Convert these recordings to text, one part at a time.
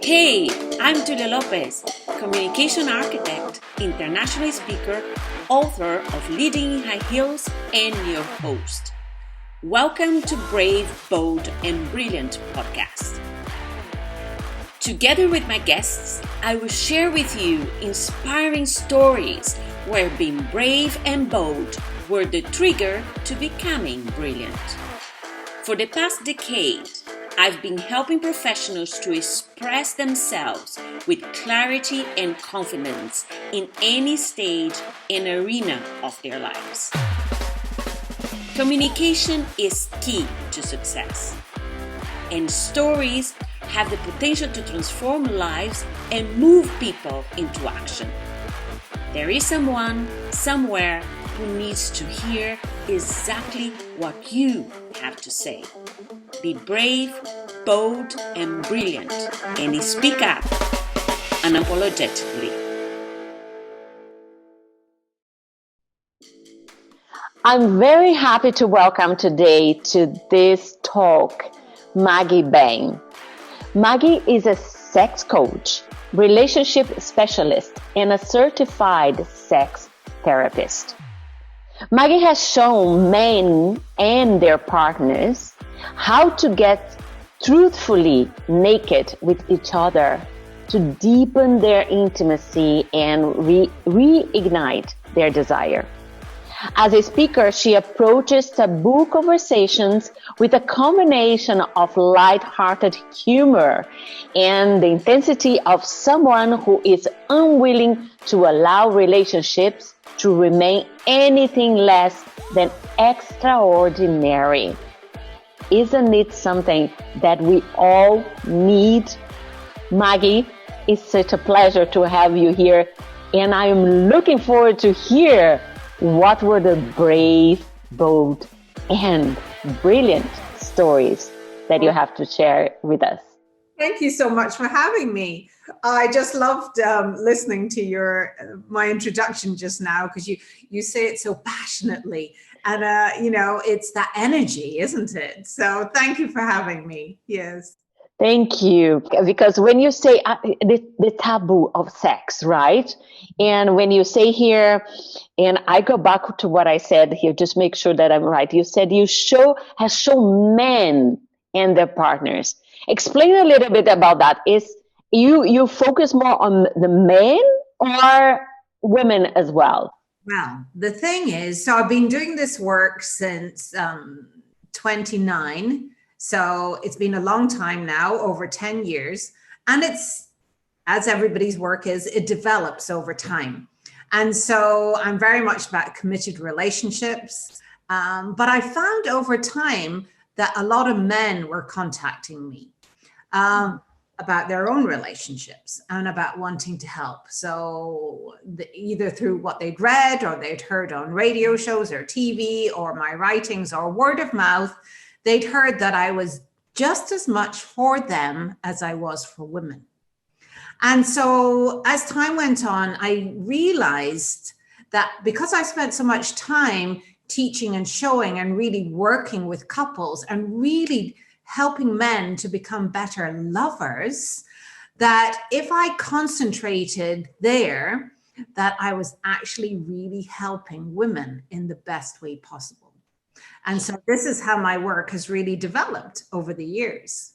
Hey, I'm Julia Lopez, communication architect, international speaker, author of Leading in High Heels, and your host. Welcome to Brave, Bold, and Brilliant podcast. Together with my guests, I will share with you inspiring stories where being brave and bold were the trigger to becoming brilliant. For the past decade, I've been helping professionals to express themselves with clarity and confidence in any stage and arena of their lives. Communication is key to success, and stories have the potential to transform lives and move people into action. There is someone, somewhere, who needs to hear exactly what you have to say. Be brave, bold, and brilliant, and speak up unapologetically. I'm very happy to welcome today to this talk Maggie Bain. Maggie is a sex coach, relationship specialist, and a certified sex therapist. Maggie has shown men and their partners how to get truthfully naked with each other to deepen their intimacy and reignite their desire. As a speaker, she approaches taboo conversations with a combination of lighthearted humor and the intensity of someone who is unwilling to allow relationships to remain anything less than extraordinary. Isn't it something that we all need? Maggie, it's such a pleasure to have you here, and I am looking forward to hear what were the brave, bold, and brilliant stories that you have to share with us. Thank you so much for having me. I just loved listening to my introduction just now, because you say it so passionately, and it's that energy, isn't it? So thank you for having me. Yes. Thank you. Because when you say the taboo of sex, right? And when you say here, and I go back to what I said here, just make sure that I'm right. You said has shown men and their partners. Explain a little bit about that. Is you focus more on the men or women as well? Well, the thing is, so I've been doing this work since 29. So it's been a long time now, over 10 years. And it's, as everybody's work is, it develops over time. And so I'm very much about committed relationships. But I found over time that a lot of men were contacting me about their own relationships and about wanting to help. So either through what they'd read or they'd heard on radio shows or TV or my writings or word of mouth, they'd heard that I was just as much for them as I was for women. And so as time went on, I realized that because I spent so much time teaching and showing and really working with couples and really helping men to become better lovers, that if I concentrated there, that I was actually really helping women in the best way possible. And so this is how my work has really developed over the years.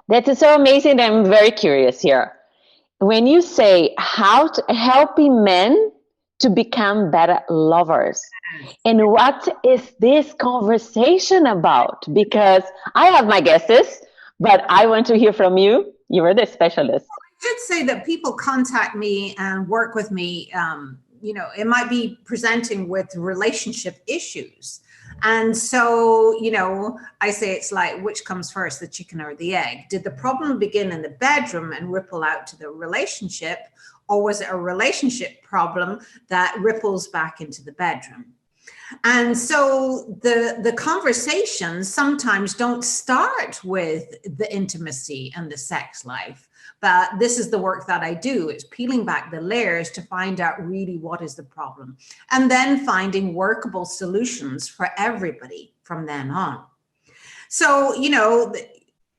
That is so amazing. I'm very curious here. When you say how to helping men to become better lovers, and what is this conversation about? Because I have my guesses, but I want to hear from you. You are the specialist. I should say that people contact me and work with me. It might be presenting with relationship issues. And so, I say it's like, which comes first, the chicken or the egg? Did the problem begin in the bedroom and ripple out to the relationship? Or was it a relationship problem that ripples back into the bedroom? And so the conversations sometimes don't start with the intimacy and the sex life. But this is the work that I do. It's peeling back the layers to find out really what is the problem, and then finding workable solutions for everybody from then on. So,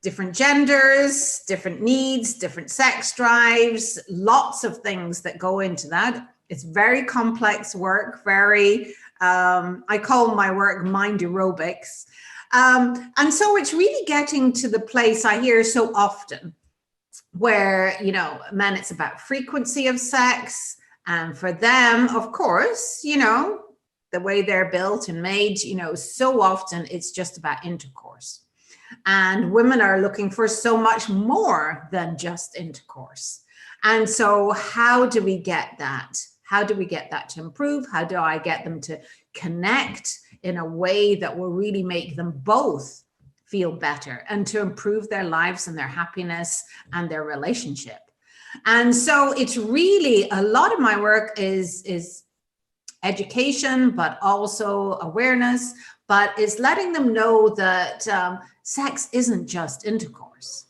different genders, different needs, different sex drives, lots of things that go into that. It's very complex work, very, I call my work mind aerobics. And so it's really getting to the place I hear so often where, you know, men, it's about frequency of sex. And for them, of course, you know, the way they're built and made, you know, so often it's just about intercourse. And women are looking for so much more than just intercourse. And so how do we get that? How do we get that to improve? How do I get them to connect in a way that will really make them both feel better and to improve their lives and their happiness and their relationship? And so it's really, a lot of my work is education, but also awareness, but it's letting them know that sex isn't just intercourse.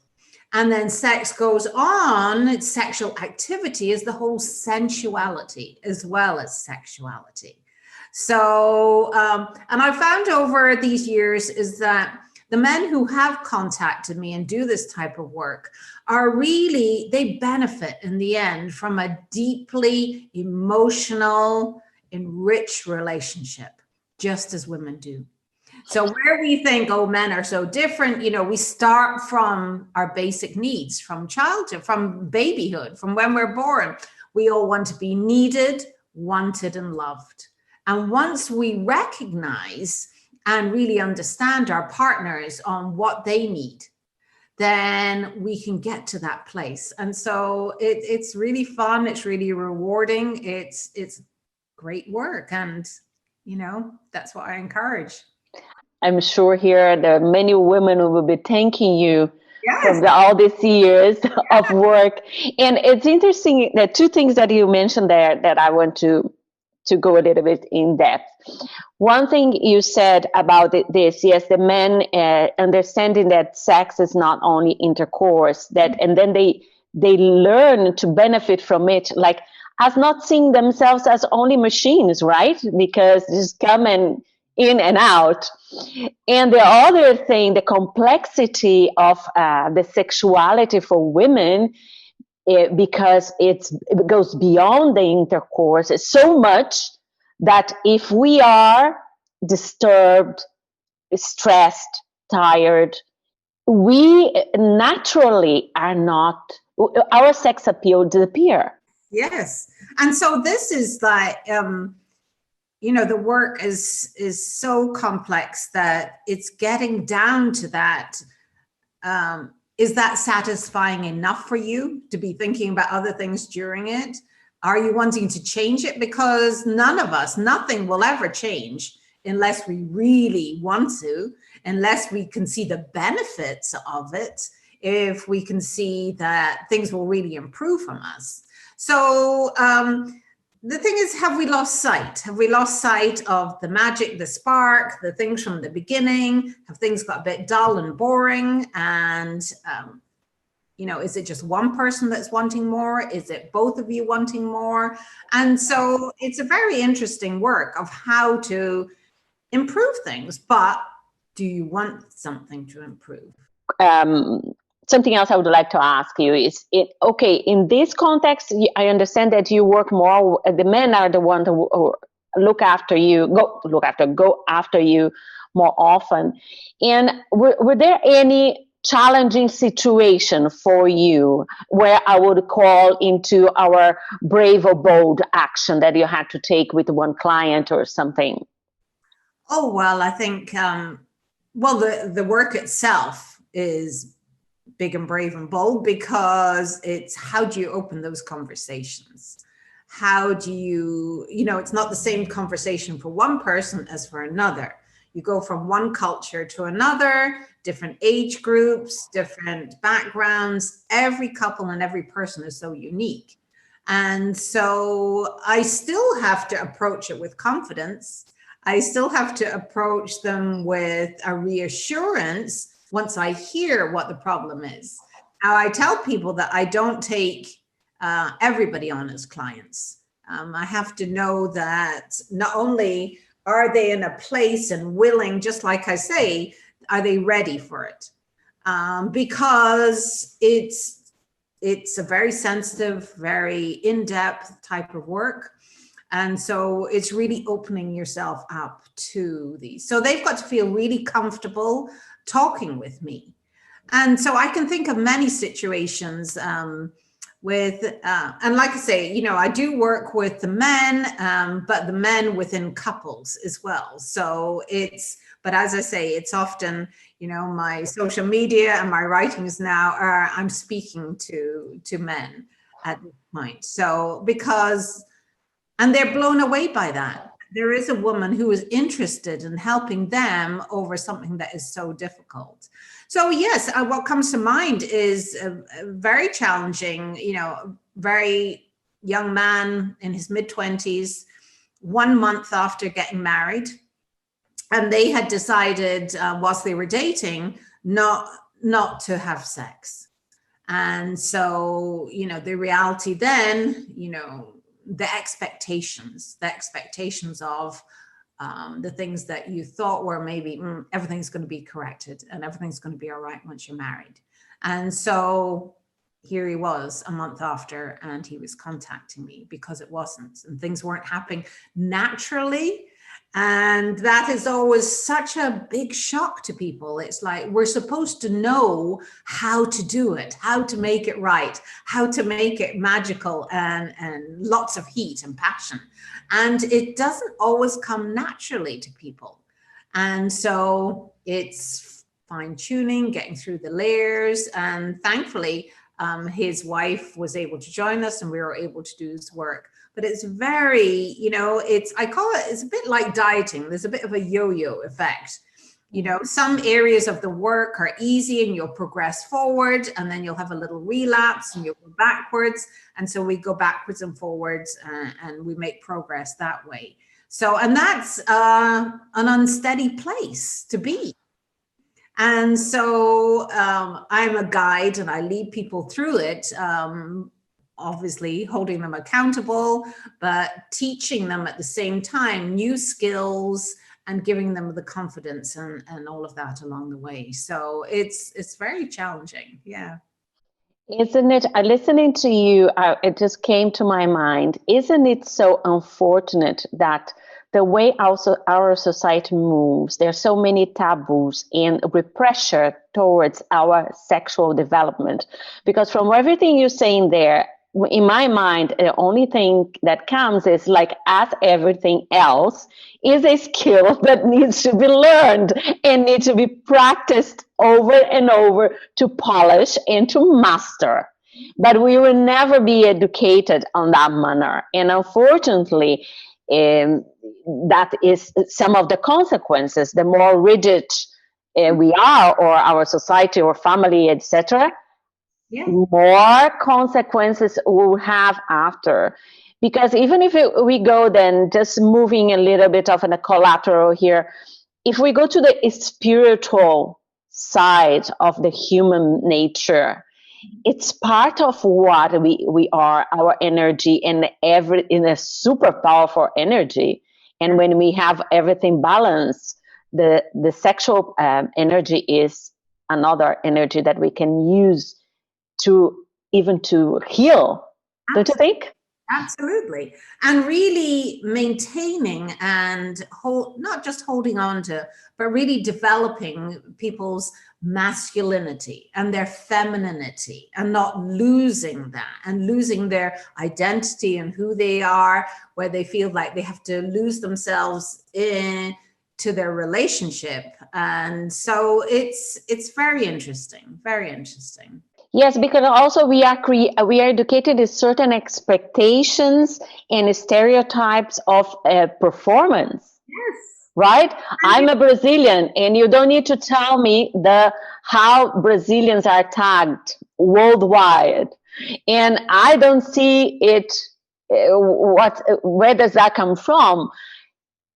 And then sex goes on, it's sexual activity is the whole sensuality as well as sexuality. So, and I found over these years is that the men who have contacted me and do this type of work are really, they benefit in the end from a deeply emotional, enriched relationship, just as women do. So where we think, oh, men are so different, you know, we start from our basic needs, from childhood, from babyhood, from when we're born. We all want to be needed, wanted, and loved. And once we recognize and really understand our partners on what they need, then we can get to that place. And so it's really fun. It's really rewarding. It's great work. And, you know, that's what I encourage. I'm sure here there are many women who will be thanking you Yes. for all these years of work. And it's interesting that two things that you mentioned there that I want to go a little bit in depth. One thing you said about this, yes, the men understanding that sex is not only intercourse, that, and then they learn to benefit from it, like as not seeing themselves as only machines, right? Because just come and in and out. And the other thing, the complexity of the sexuality for women, because it goes beyond the intercourse, it's so much that if we are disturbed, stressed, tired, we naturally are not, our sex appeal disappear. Yes. And so this is like, you know, the work is so complex that it's getting down to that. Is that satisfying enough for you to be thinking about other things during it? Are you wanting to change it? Because none of us, nothing will ever change unless we really want to, unless we can see the benefits of it, if we can see that things will really improve from us. So the thing is, have we lost sight? Have we lost sight of the magic, the spark, the things from the beginning? Have things got a bit dull and boring? And, you know, is it just one person that's wanting more? Is it both of you wanting more? And so it's a very interesting work of how to improve things. But do you want something to improve? Something else I would like to ask you is, okay, in this context, I understand that you work more, the men are the ones who go after you more often. And were there any challenging situation for you where I would call into our brave or bold action that you had to take with one client or something? Oh, well, I think, well, the work itself is big and brave and bold, because it's how do you open those conversations? How do you, you know, it's not the same conversation for one person as for another. You go from one culture to another, different age groups, different backgrounds. Every couple and every person is so unique. And so I still have to approach it with confidence. I still have to approach them with a reassurance once I hear what the problem is. Now, I tell people that I don't take everybody on as clients. I have to know that not only are they in a place and willing, just like I say, are they ready for it? because it's a very sensitive, very in-depth type of work. And so it's really opening yourself up to these. So they've got to feel really comfortable talking with me. And so I can think of many situations with, and like I say, I do work with the men, but the men within couples as well. So but as I say, it's often, my social media and my writings now are, I'm speaking to men at this point. So and they're blown away by that. There is a woman who is interested in helping them over something that is so difficult. So yes, what comes to mind is a very challenging, very young man in his mid-20s, 1 month after getting married. And they had decided whilst they were dating, not to have sex. And so, the reality then, the expectations of the things that you thought were maybe everything's going to be corrected and everything's going to be all right once you're married. And so here he was a month after, and he was contacting me because it wasn't, and things weren't happening naturally. And that is always such a big shock to people. It's like, we're supposed to know how to do it, how to make it right, how to make it magical and lots of heat and passion. And it doesn't always come naturally to people. And so it's fine tuning, getting through the layers. And thankfully, his wife was able to join us and we were able to do his work. But it's very, I call it, it's a bit like dieting. There's a bit of a yo-yo effect. Some areas of the work are easy and you'll progress forward, and then you'll have a little relapse and you'll go backwards. And so we go backwards and forwards and we make progress that way. So, and that's an unsteady place to be. And so I'm a guide and I lead people through it. Obviously holding them accountable, but teaching them at the same time new skills and giving them the confidence and all of that along the way. So it's very challenging. Yeah. Isn't it, listening to you, it just came to my mind, isn't it so unfortunate that the way also our society moves, there are so many taboos and repression towards our sexual development? Because from everything you're saying there, in my mind, the only thing that comes is, like, as everything else, is a skill that needs to be learned and needs to be practiced over and over to polish and to master. But we will never be educated on that manner. And unfortunately, that is some of the consequences. The more rigid we are, or our society or family, etc., more consequences we'll have after. Because even if we go, then just moving a little bit of a collateral here, if we go to the spiritual side of the human nature, it's part of what we are, our energy, and in a super powerful energy. And when we have everything balanced, the sexual energy is another energy that we can use to heal. Don't you think? Absolutely. And really maintaining and not just holding on to, but really developing people's masculinity and their femininity, and not losing that and losing their identity and who they are, where they feel like they have to lose themselves into their relationship. And so it's very interesting, very interesting. Yes, because also we are educated in certain expectations and stereotypes of performance. Yes. Right? I'm a Brazilian, and you don't need to tell me how Brazilians are tagged worldwide, and I don't see it. Where does that come from?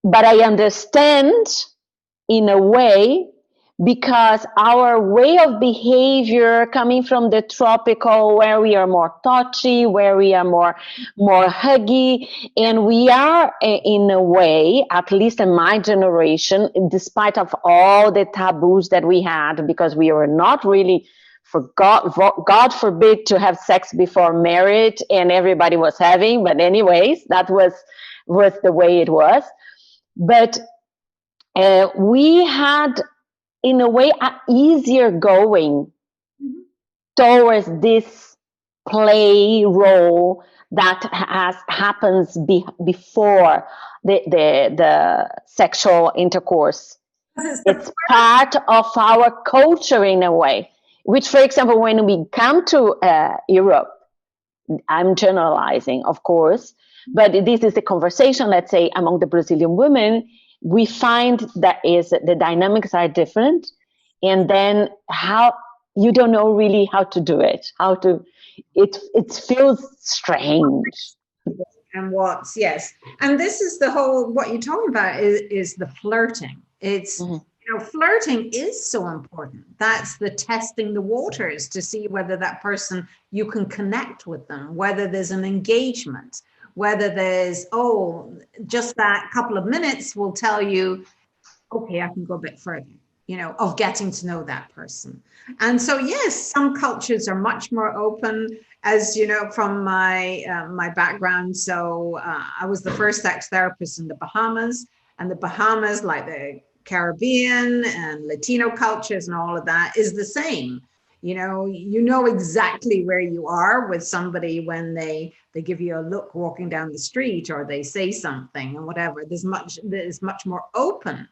But I understand in a way, because our way of behavior coming from the tropical, where we are more touchy, where we are more huggy, and we are in a way, at least in my generation, despite of all the taboos that we had, because we were not really, God forbid, to have sex before marriage, and everybody was having, but anyways, that was the way it was. But we had, in a way, easier going towards this play role that happens before the sexual intercourse. It's part of our culture in a way, which, for example, when we come to Europe, I'm generalizing, of course, but this is the conversation, let's say, among the Brazilian women, we find that the dynamics are different, and then how you don't know really how to do it, it feels strange. And yes, and this is the whole, what you're talking about is the flirting. It's flirting is so important. That's the testing the waters to see whether that person, you can connect with them, whether there's an engagement, whether there's, just that couple of minutes will tell you, okay, I can go a bit further, of getting to know that person. And so, yes, some cultures are much more open, as you know, from my background. So I was the first sex therapist in the Bahamas, and the Bahamas, like the Caribbean and Latino cultures and all of that, is the same. You know exactly where you are with somebody when they give you a look walking down the street, or they say something and whatever. There's much more open.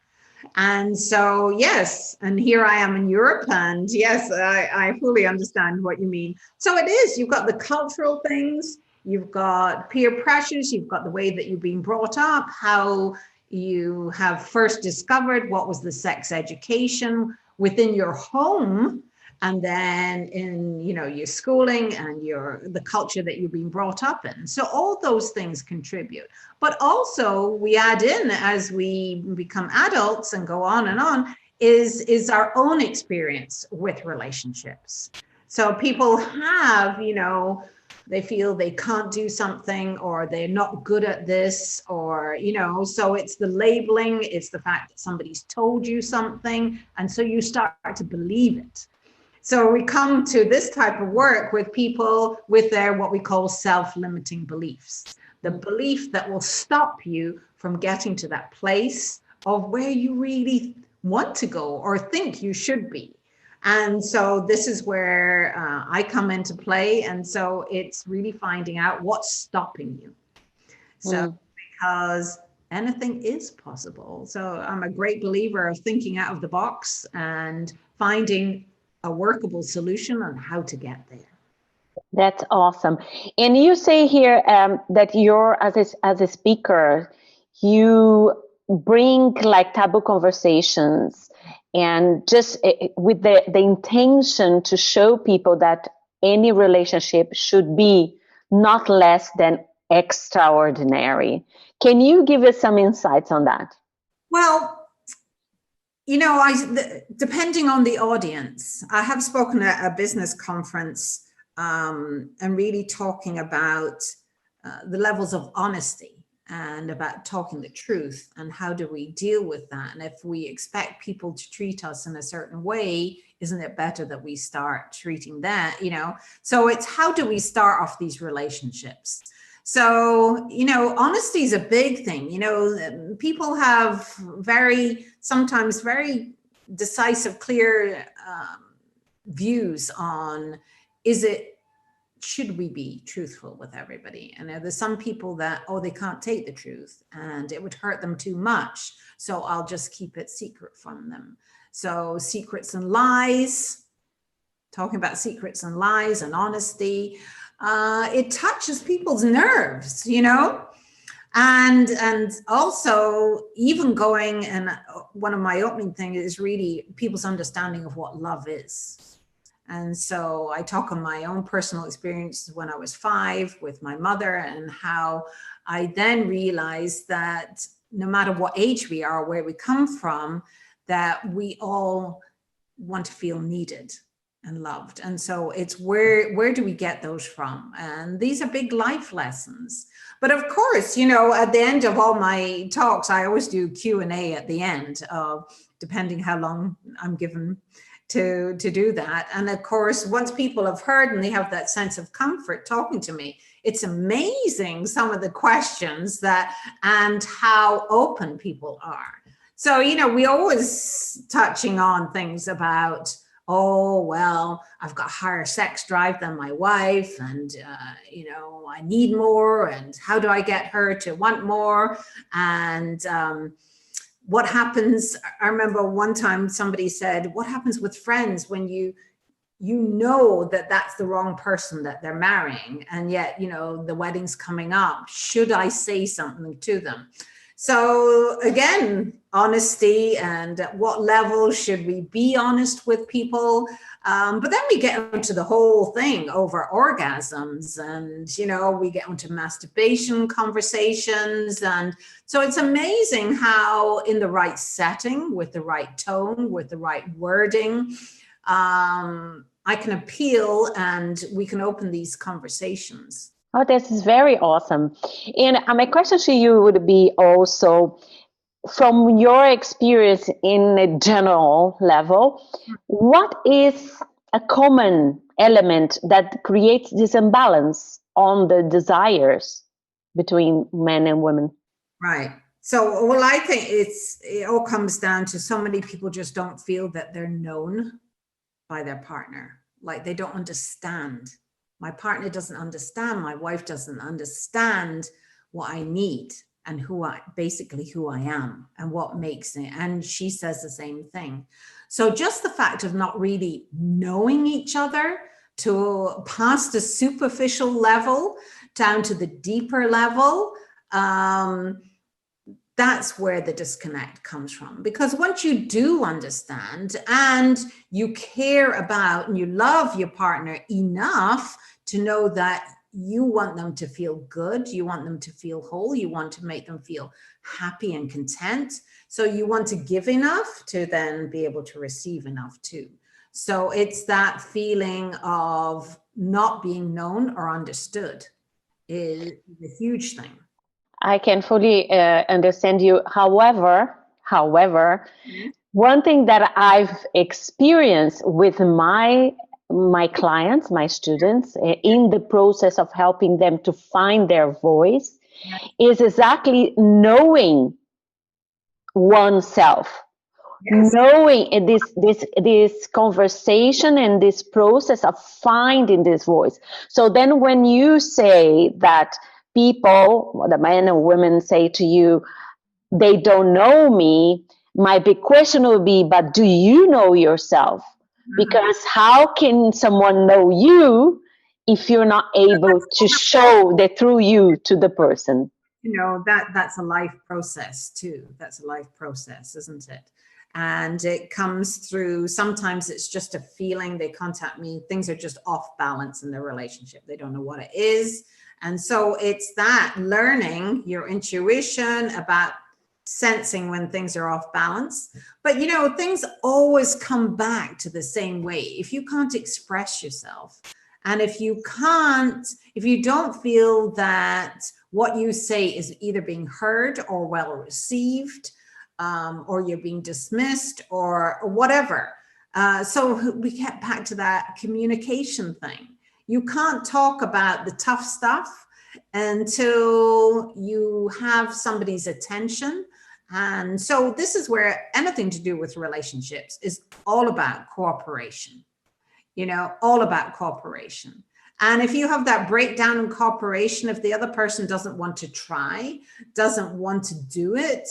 And so, yes, and here I am in Europe, and yes, I fully understand what you mean. So it is, you've got the cultural things, you've got peer pressures, you've got the way that you've been brought up, how you have first discovered what was the sex education within your home, and then in your schooling and the culture that you've been brought up in. So all those things contribute. But also we add in, as we become adults and go on and on, is our own experience with relationships. So people have, they feel they can't do something, or they're not good at this, or, so it's the labeling, it's the fact that somebody's told you something, and so you start to believe it. So we come to this type of work with people with their, what we call self-limiting beliefs, the belief that will stop you from getting to that place of where you really want to go or think you should be. And so this is where I come into play. And so it's really finding out what's stopping you. So because anything is possible. So I'm a great believer of thinking out of the box and finding a workable solution on how to get there. That's awesome. And you say here that you're, as a speaker, you bring like taboo conversations, and just with the intention to show people that any relationship should be not less than extraordinary. Can you give us some insights on that? Well, depending on the audience, I have spoken at a business conference and really talking about the levels of honesty and about talking the truth, and how do we deal with that? And if we expect people to treat us in a certain way, isn't it better that we start treating that, So it's, how do we start off these relationships? So, honesty is a big thing. People have sometimes very decisive, clear views on, should we be truthful with everybody? And there's some people that, they can't take the truth and it would hurt them too much, so I'll just keep it secret from them. So secrets and lies, talking about secrets and lies and honesty, it touches people's nerves, and also even going, and one of my opening things is really people's understanding of what love is. And so I talk on my own personal experience when I was 5 with my mother, and how I then realized that no matter what age we are, where we come from, that we all want to feel needed and loved. And so it's where do we get those from? And these are big life lessons. But of course, you know, at the end of all my talks, I always do Q&A at the end, depending how long I'm given to do that. And of course, once people have heard and they have that sense of comfort talking to me, it's amazing some of the questions that and how open people are. So, you know, we always touching on things about, oh, well, I've got higher sex drive than my wife, and, you know, I need more, and how do I get her to want more? And what happens? I remember one time somebody said, what happens with friends when you know that that's the wrong person that they're marrying, and yet, you know, the wedding's coming up. Should I say something to them? So again, honesty, and at what level should we be honest with people? But then we get into the whole thing over orgasms, and, you know, we get into masturbation conversations. And so it's amazing how in the right setting, with the right tone, with the right wording, I can appeal and we can open these conversations. Oh, this is very awesome. And my question to you would be also, from your experience in a general level, what is a common element that creates this imbalance on the desires between men and women? Right. So, well, I think it all comes down to so many people just don't feel that they're known by their partner. Like they don't understand. My partner doesn't understand. My wife doesn't understand what I need and who I am and what makes it. And she says the same thing. So just the fact of not really knowing each other to past the superficial level down to the deeper level, that's where the disconnect comes from. Because once you do understand and you care about and you love your partner enough to know that you want them to feel good, you want them to feel whole, you want to make them feel happy and content. So you want to give enough to then be able to receive enough too. So it's that feeling of not being known or understood is a huge thing. I can fully understand you. However, one thing that I've experienced with my clients, my students, in the process of helping them to find their voice, is exactly knowing oneself. Yes. Knowing this conversation and this process of finding this voice. So then when you say that people, the men and women, say to you, they don't know me, my big question will be, but do you know yourself? Because how can someone know you if you're not able to show the true you to the person? You know, that's a life process too. That's a life process, isn't it? And it comes through, sometimes it's just a feeling. They contact me, things are just off balance in their relationship. They don't know what it is. And so it's that learning your intuition about sensing when things are off balance. But, you know, things always come back to the same way. If you can't express yourself, and if you don't feel that what you say is either being heard or well received, or you're being dismissed or whatever. So we get back to that communication thing. You can't talk about the tough stuff until you have somebody's attention. And so this is where anything to do with relationships is all about cooperation, you know, all about cooperation. And if you have that breakdown in cooperation, if the other person doesn't want to try, doesn't want to do it,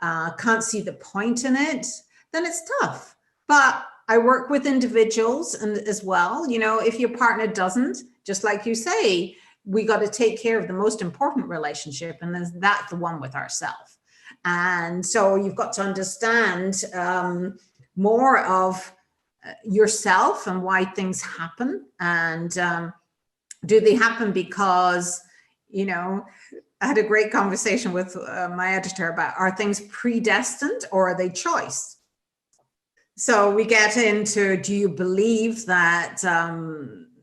can't see the point in it, then it's tough. But I work with individuals and as well, you know, if your partner doesn't, just like you say, we got to take care of the most important relationship, and then that's the one with ourselves. And so you've got to understand more of yourself and why things happen. And do they happen because, you know, I had a great conversation with my editor about, are things predestined or are they choice? So we get into, do you believe that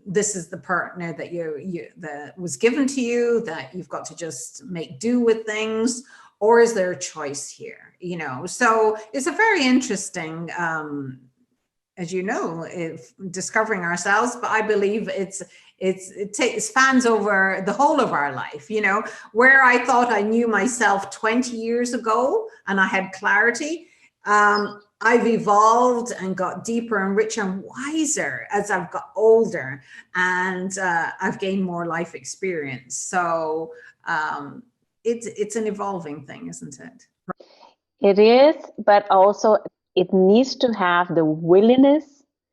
this is the partner that that was given to you, that you've got to just make do with things, or is there a choice here? You know, so it's a very interesting, as you know, discovering ourselves. But I believe it spans over the whole of our life. You know, where I thought I knew myself 20 years ago and I had clarity. I've evolved and got deeper and richer and wiser as I've got older, and I've gained more life experience. So it's an evolving thing, isn't it? It is, but also it needs to have the willingness,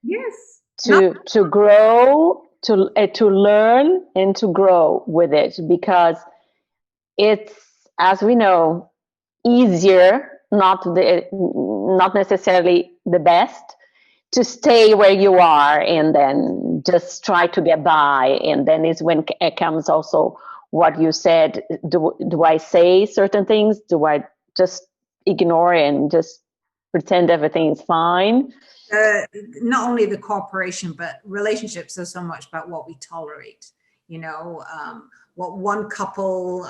yes, to grow, to learn and to grow with it, because it's, as we know, easier, not necessarily the best, to stay where you are and then just try to get by. And then is when it comes also what you said, do I say certain things? Do I just ignore and just pretend everything is fine? Not only the cooperation, but relationships are so much about what we tolerate. You know, what one couple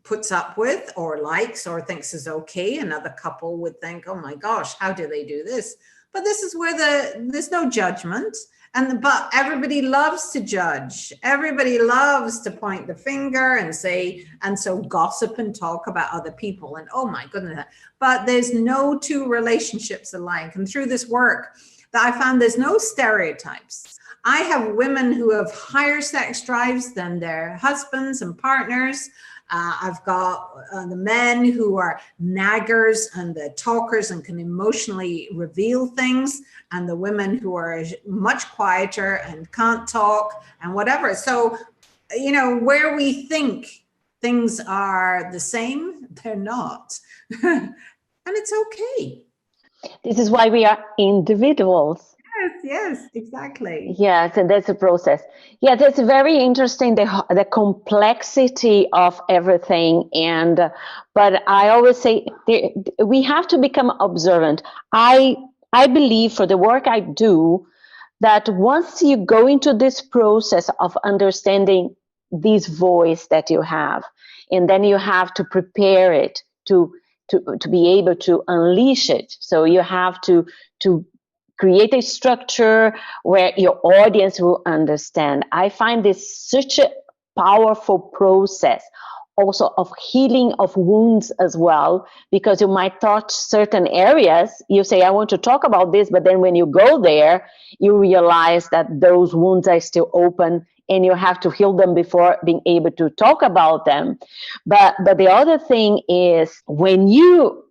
puts up with or likes or thinks is okay, another couple would think, oh my gosh, how do they do this? But this is where there's no judgment. But everybody loves to judge. Everybody loves to point the finger and say, and so gossip and talk about other people. And oh my goodness, but there's no two relationships alike. And through this work that I found, there's no stereotypes. I have women who have higher sex drives than their husbands and partners. I've got the men who are naggers and the talkers and can emotionally reveal things, and the women who are much quieter and can't talk and whatever. So, you know, where we think things are the same, they're not. And it's okay. This is why we are individuals. Yes, exactly. Yes, and that's a process. Yeah, that's very interesting, the complexity of everything. And but I always say we have to become observant. I believe, for the work I do, that once you go into this process of understanding this voice that you have, and then you have to prepare it to be able to unleash it. So you have to create a structure where your audience will understand. I find this such a powerful process also of healing of wounds as well, because you might touch certain areas. You say, I want to talk about this, but then when you go there, you realize that those wounds are still open and you have to heal them before being able to talk about them. But the other thing is, when you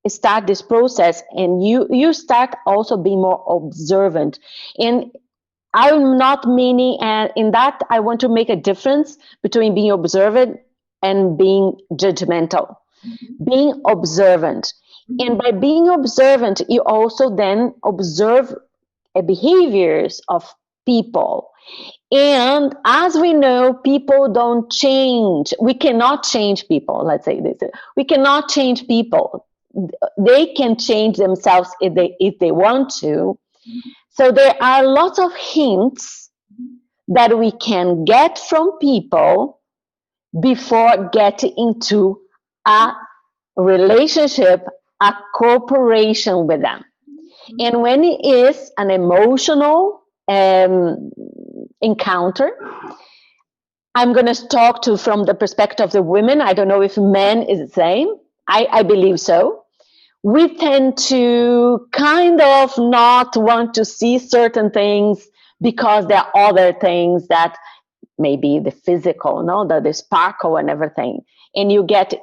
start this process and you start also being more observant, and I'm not meaning, and in that I want to make a difference between being observant and being judgmental. Being observant, and by being observant, you also then observe behaviors of people. And as we know, people don't change. We cannot change people. Let's say this: we cannot change people. They can change themselves if they want to. So there are lots of hints that we can get from people before getting into a relationship, a cooperation with them. And when it is an emotional encounter, I'm going to talk from the perspective of the women. I don't know if men is the same. I believe so. We tend to kind of not want to see certain things because there are other things that maybe the physical, no, the sparkle and everything. And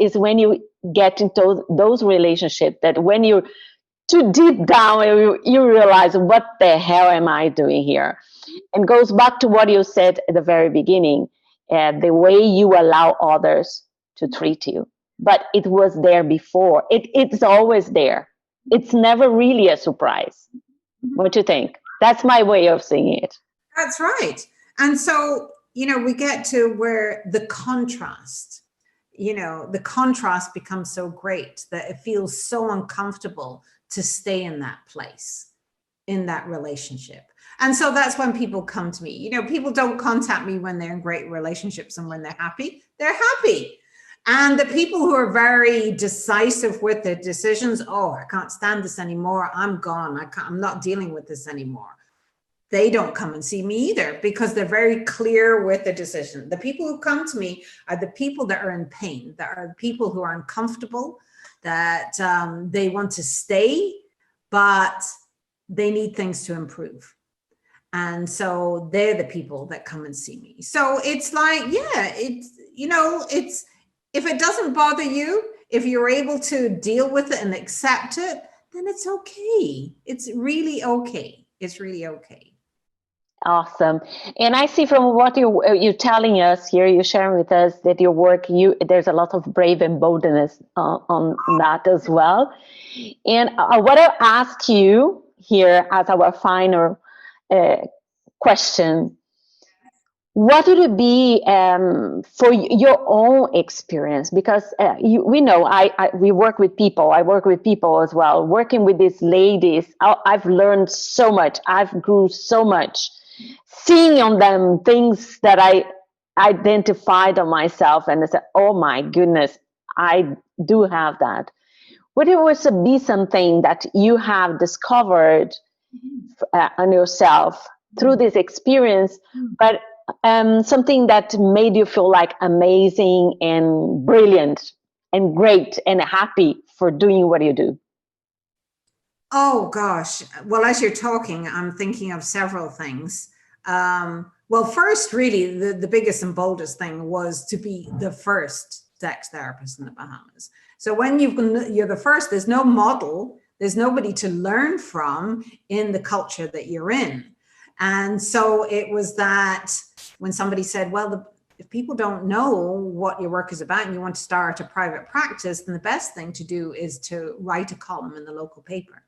is when you get into those relationships that when you're too deep down, you realize, what the hell am I doing here? And goes back to what you said at the very beginning, the way you allow others to treat you. But it was there before. It's always there. It's never really a surprise. What do you think? That's my way of seeing it. That's right. And so, you know, we get to where the contrast becomes so great that it feels so uncomfortable to stay in that place. in that relationship. And so that's when people come to me. You know, people don't contact me when they're in great relationships and when they're happy. They're happy. And the people who are very decisive with their decisions, oh, I can't stand this anymore. I'm gone. I'm not dealing with this anymore. They don't come and see me either because they're very clear with the decision. The people who come to me are the people that are in pain, that are the people who are uncomfortable, that they want to stay, but they need things to improve. And so they're the people that come and see me. So it's like, yeah, it's, you know, it's, if it doesn't bother you, if you're able to deal with it and accept it, then it's okay. It's really okay. It's really okay. Awesome. And I see from what you're telling us here, you're sharing with us that your work, there's a lot of brave and boldness on that as well. And what I ask you here as our final question, what would it be for your own experience? Because we know we work with people. I work with people as well. Working with these ladies, I've learned so much. I've grew so much. Seeing on them things that I identified on myself, and I said, "Oh my goodness, I do have that." Would it also be something that you have discovered on yourself through this experience, but something that made you feel like amazing and brilliant and great and happy for doing what you do? Oh gosh. Well, as you're talking, I'm thinking of several things. Well, first, really, the biggest and boldest thing was to be the first sex therapist in the Bahamas. So when you're the first, there's no model, there's nobody to learn from in the culture that you're in. And so it was that when somebody said, well, if people don't know what your work is about and you want to start a private practice, then the best thing to do is to write a column in the local paper.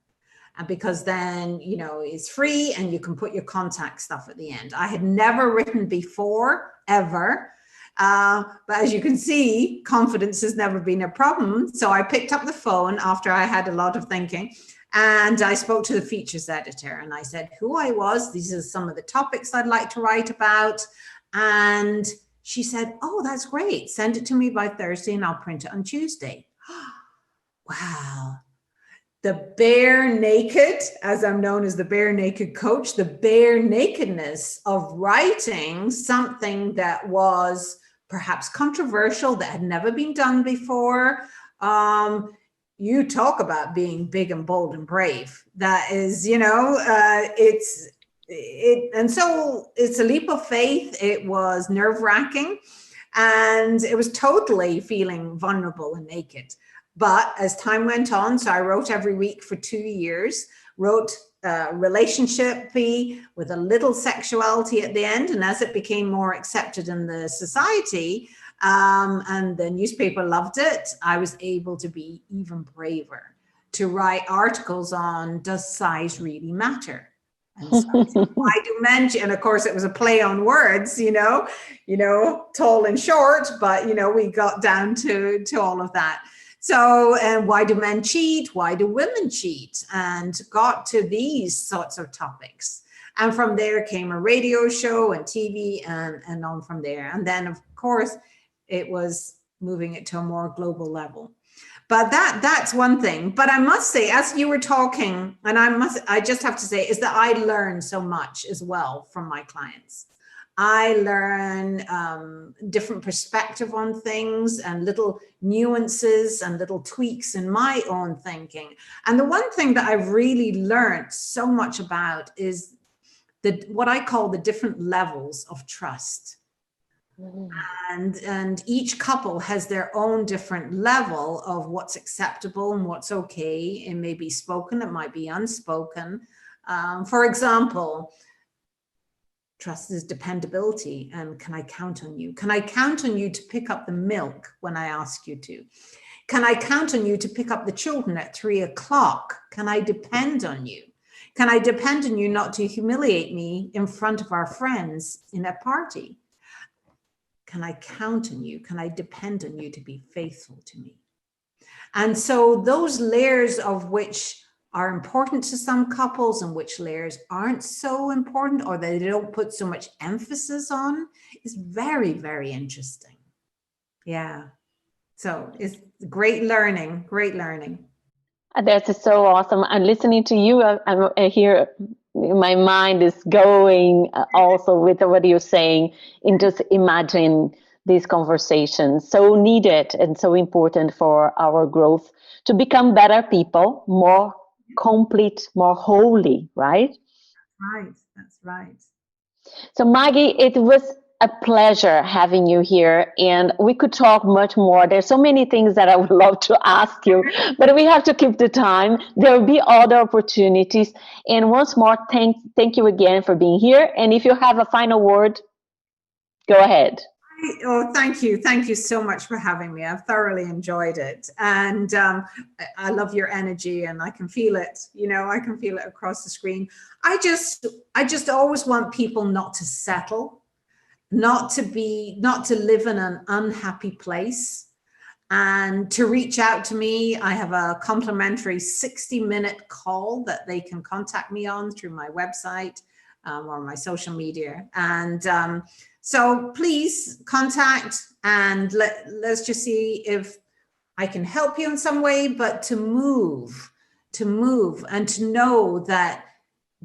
And because then, you know, it's free and you can put your contact stuff at the end. I had never written before, ever. But as you can see, confidence has never been a problem. So I picked up the phone after I had a lot of thinking and I spoke to the features editor and I said who I was. These are some of the topics I'd like to write about. And she said, oh, that's great. Send it to me by Thursday and I'll print it on Tuesday. Wow. The bare naked, as I'm known as the bare naked coach, the bare nakedness of writing something that was perhaps controversial, that had never been done before. You talk about being big and bold and brave. That is, you know, and so it's a leap of faith. It was nerve-wracking and it was totally feeling vulnerable and naked. But as time went on, so I wrote every week for 2 years, wrote relationship-y with a little sexuality at the end. And as it became more accepted in the society and the newspaper loved it, I was able to be even braver, to write articles on, does size really matter? And so, why do men, and of course it was a play on words, you know, tall and short, but, you know, we got down to all of that. So, and why do men cheat? Why do women cheat? And got to these sorts of topics. And from there came a radio show and TV and on from there. And then, of course, it was moving it to a more global level. But that's one thing. But I must say, as you were talking, and I just have to say, is that I learned so much as well from my clients. I learn different perspective on things and little nuances and little tweaks in my own thinking. And the one thing that I've really learned so much about is what I call the different levels of trust. And each couple has their own different level of what's acceptable and what's okay. It may be spoken, it might be unspoken. For example, trust is dependability. And can I count on you? Can I count on you to pick up the milk when I ask you to? Can I count on you to pick up the children at 3 o'clock? Can I depend on you? Can I depend on you not to humiliate me in front of our friends in a party? Can I count on you? Can I depend on you to be faithful to me? And so those layers of which are important to some couples and which layers aren't so important, or they don't put so much emphasis on, is very, very interesting. Yeah. So it's great learning, great learning. That's so awesome. I'm listening to you. I hear my mind is going also with what you're saying, and just imagine these conversations, so needed and so important for our growth to become better people, more complete, more holy, right? Right. That's right. So Maggie, it was a pleasure having you here, and we could talk much more. There's so many things that I would love to ask you, but we have to keep the time. There will be other opportunities. And once more, thank you again for being here. And if you have a final word, go ahead. Oh, thank you. Thank you so much for having me. I've thoroughly enjoyed it. And I love your energy, and I can feel it, I can feel it across the screen. I just always want people not to settle, not to live in an unhappy place, and to reach out to me. I have a complimentary 60-minute call that they can contact me on through my website or my social media. And so please contact, and let's just see if I can help you in some way, but to move and to know that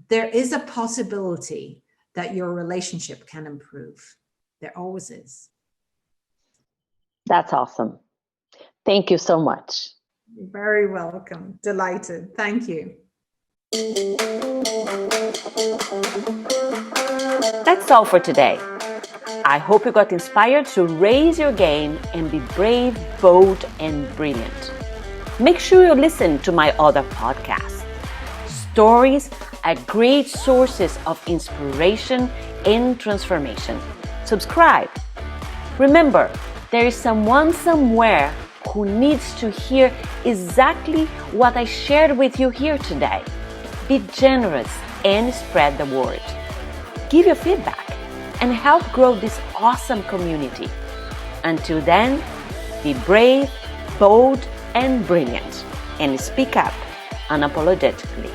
there is a possibility that your relationship can improve. There always is. That's awesome. Thank you so much. You're very welcome. Delighted. Thank you. That's all for today. I hope you got inspired to raise your game and be brave, bold, and brilliant. Make sure you listen to my other podcasts. Stories are great sources of inspiration and transformation. Subscribe. Remember, there is someone somewhere who needs to hear exactly what I shared with you here today. Be generous and spread the word. Give your feedback and help grow this awesome community. Until then, be brave, bold, and brilliant, and speak up unapologetically.